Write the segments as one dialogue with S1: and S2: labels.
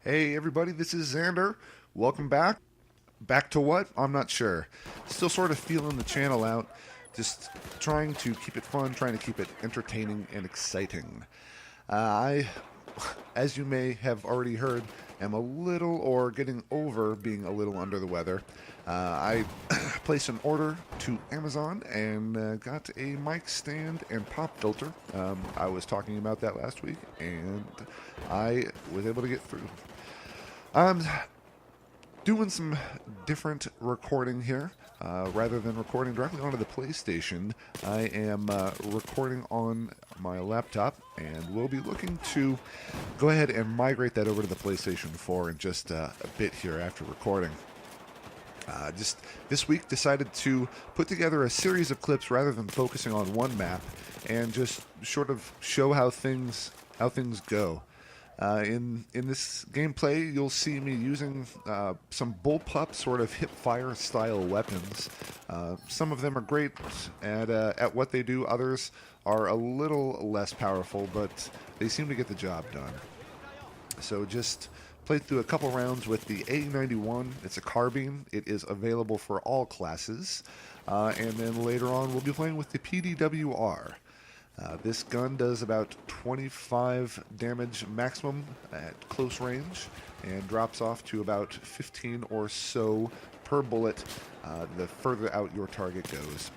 S1: Hey everybody, this is Xander. Welcome back. Back to what? I'm not sure. Still sort of feeling the channel out. Just trying to keep it fun, trying to keep it entertaining and exciting. I, as you may have already heard, am a little or getting over being a little under the weather. I placed an order to Amazon and got a mic stand and pop filter. I was talking about that last week, and I was able to get through. I'm doing some different recording here. Rather than recording directly onto the PlayStation, I am recording on my laptop, and we'll be looking to go ahead and migrate that over to the PlayStation 4 in just a bit here after recording. Just this week decided to put together a series of clips rather than focusing on one map, and just sort of show how things go. In this gameplay, you'll see me using some BullPup sort of hip-fire style weapons. Some of them are great at what they do. Others are a little less powerful, but they seem to get the job done. So just played through a couple rounds with the A91. It's a carbine. It is available for all classes. And then later on, we'll be playing with the pdw-r. This gun does about 25 damage maximum at close range and drops off to about 15 or so per bullet the further out your target goes.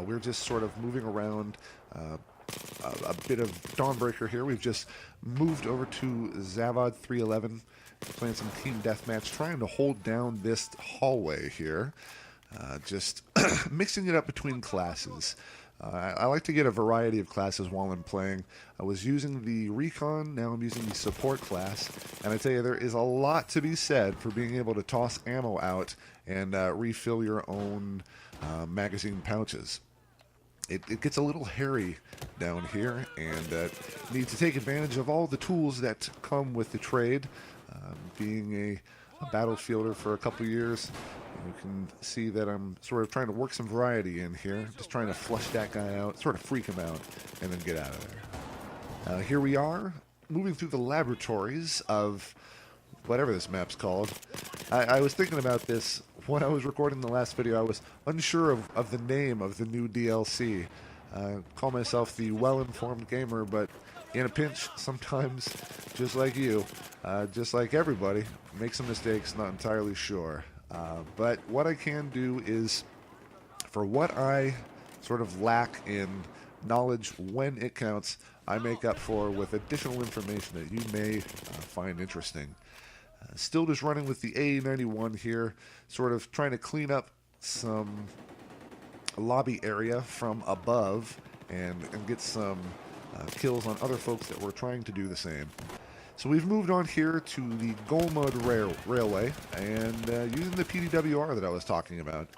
S1: We're just sort of moving around a bit of Dawnbreaker here. We've just moved over to Zavod 311, playing some team deathmatch, trying to hold down this hallway here. Just mixing it up between classes. I like to get a variety of classes while I'm playing. I was using the Recon, now I'm using the Support class, and I tell you, there is a lot to be said for being able to toss ammo out and refill your own magazine pouches. It gets a little hairy down here, and need to take advantage of all the tools that come with the trade. Being a battlefielder for a couple years, you can see that I'm sort of trying to work some variety in here, just trying to flush that guy out, sort of freak him out, and then get out of there. Here we are, moving through the laboratories of whatever this map's called. I was thinking about this when I was recording the last video. I was unsure of the name of the new DLC. Call myself the well-informed gamer, but in a pinch, sometimes, just like you, just like everybody, make some mistakes, not entirely sure. But what I can do is, for what I sort of lack in knowledge when it counts, I make up for with additional information that you may find interesting. Still just running with the A91 here, sort of trying to clean up some lobby area from above and get some kills on other folks that were trying to do the same. So we've moved on here to the Golmud Railway, and using the PDW-r that I was talking about.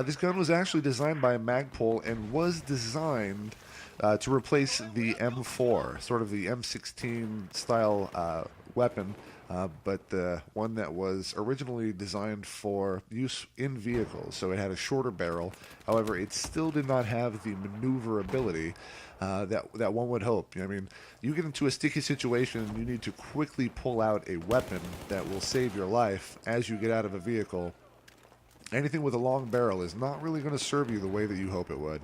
S1: This gun was actually designed by Magpul and was designed to replace the M4, sort of the M16 style weapon, but the one that was originally designed for use in vehicles. So it had a shorter barrel. However, it still did not have the maneuverability that one would hope. I mean, you get into a sticky situation and you need to quickly pull out a weapon that will save your life as you get out of a vehicle. Anything with a long barrel is not really going to serve you the way that you hope it would.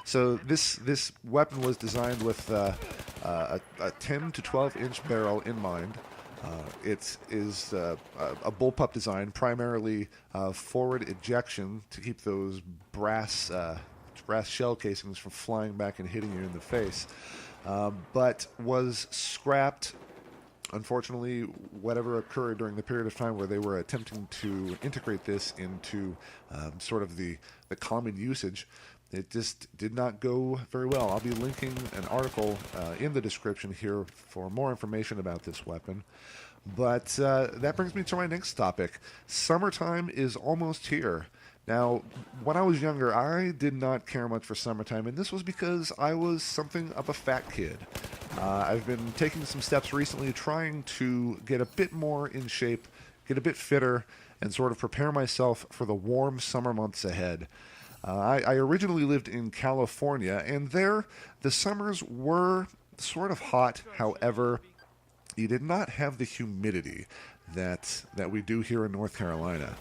S1: So this weapon was designed with a 10 to 12 inch barrel in mind. It is a bullpup design, primarily forward ejection to keep those brass shell casings from flying back and hitting you in the face, but was scrapped. Unfortunately, whatever occurred during the period of time where they were attempting to integrate this into sort of the common usage, it just did not go very well. I'll be linking an article in the description here for more information about this weapon. But that brings me to my next topic. Summertime is almost here. Now, when I was younger, I did not care much for summertime, and this was because I was something of a fat kid. I've been taking some steps recently trying to get a bit more in shape, get a bit fitter, and sort of prepare myself for the warm summer months ahead. I originally lived in California, and there the summers were sort of hot. However, you did not have the humidity that we do here in North Carolina.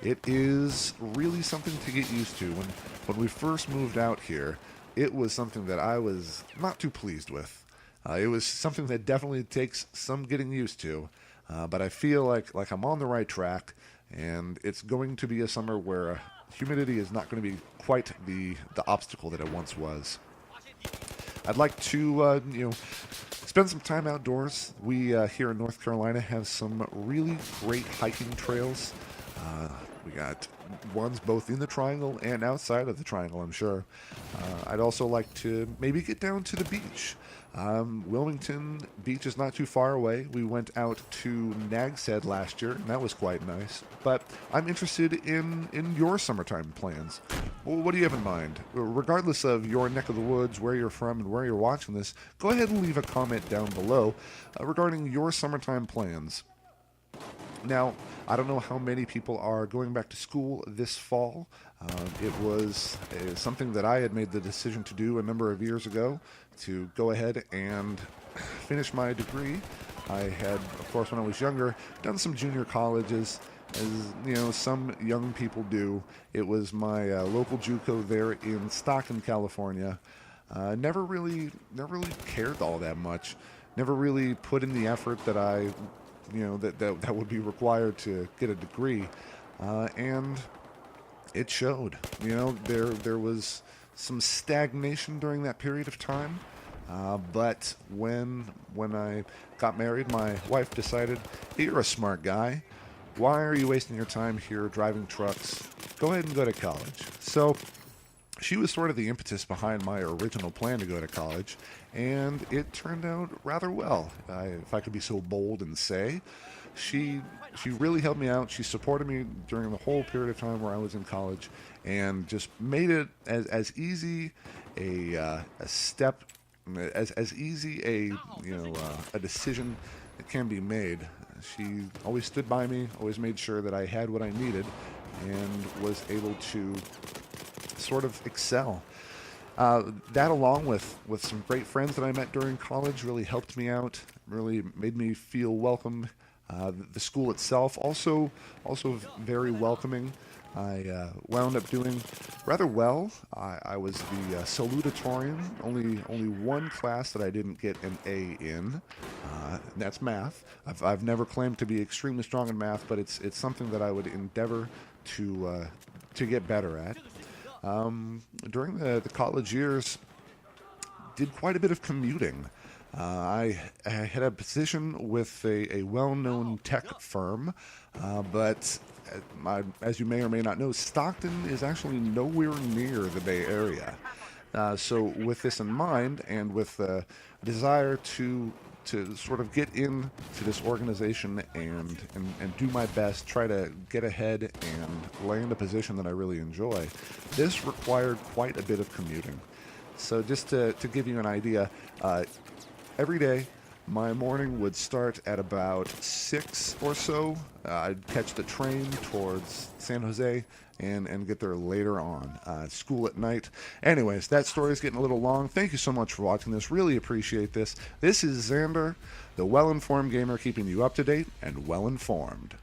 S1: It is really something to get used to. When we first moved out here, it was something that I was not too pleased with. It was something that definitely takes some getting used to, but I feel like I'm on the right track, and it's going to be a summer where humidity is not going to be quite the obstacle that it once was. I'd like to, spend some time outdoors. We here in North Carolina have some really great hiking trails. We got ones both in the triangle and outside of the triangle, I'm sure. I'd also like to maybe get down to the beach. Wilmington Beach is not too far away. We went out to Nag's Head last year, and that was quite nice. But I'm interested in your summertime plans. Well, what do you have in mind? Regardless of your neck of the woods, where you're from, and where you're watching this, go ahead and leave a comment down below regarding your summertime plans. Now, I don't know how many people are going back to school this fall. It was something that I had made the decision to do a number of years ago, to go ahead and finish my degree. I had, of course, when I was younger, done some junior colleges, as some young people do. It was my local JUCO there in Stockton, California. Never really cared all that much. Never really put in the effort that I that would be required to get a degree, and it showed. There was some stagnation during that period of time, but when I got married, my wife decided, hey, you're a smart guy. Why are you wasting your time here driving trucks? Go ahead and go to college. So she was sort of the impetus behind my original plan to go to college, and it turned out rather well, if I could be so bold and say. She really helped me out. She supported me during the whole period of time where I was in college, and just made it as easy a step, as easy a decision that can be made. She always stood by me, always made sure that I had what I needed, and was able to sort of excel. That, along with some great friends that I met during college, really helped me out, really made me feel welcome. The school itself also very welcoming. I wound up doing rather well. I was the salutatorian. Only one class that I didn't get an A in. And that's math. I've never claimed to be extremely strong in math, but it's something that I would endeavor to get better at. During the college years, did quite a bit of commuting. I had a position with a well-known tech firm, but as you may or may not know, Stockton is actually nowhere near the Bay Area. So with this in mind, and with a desire to sort of get into this organization and do my best, try to get ahead and land a position that I really enjoy, this required quite a bit of commuting. So just to give you an idea, every day my morning would start at about 6 or so. I'd catch the train towards San Jose and get there later on. School at night. Anyways, that story is getting a little long. Thank you so much for watching this. Really appreciate this. This is Xander, the well-informed gamer, keeping you up to date and well-informed.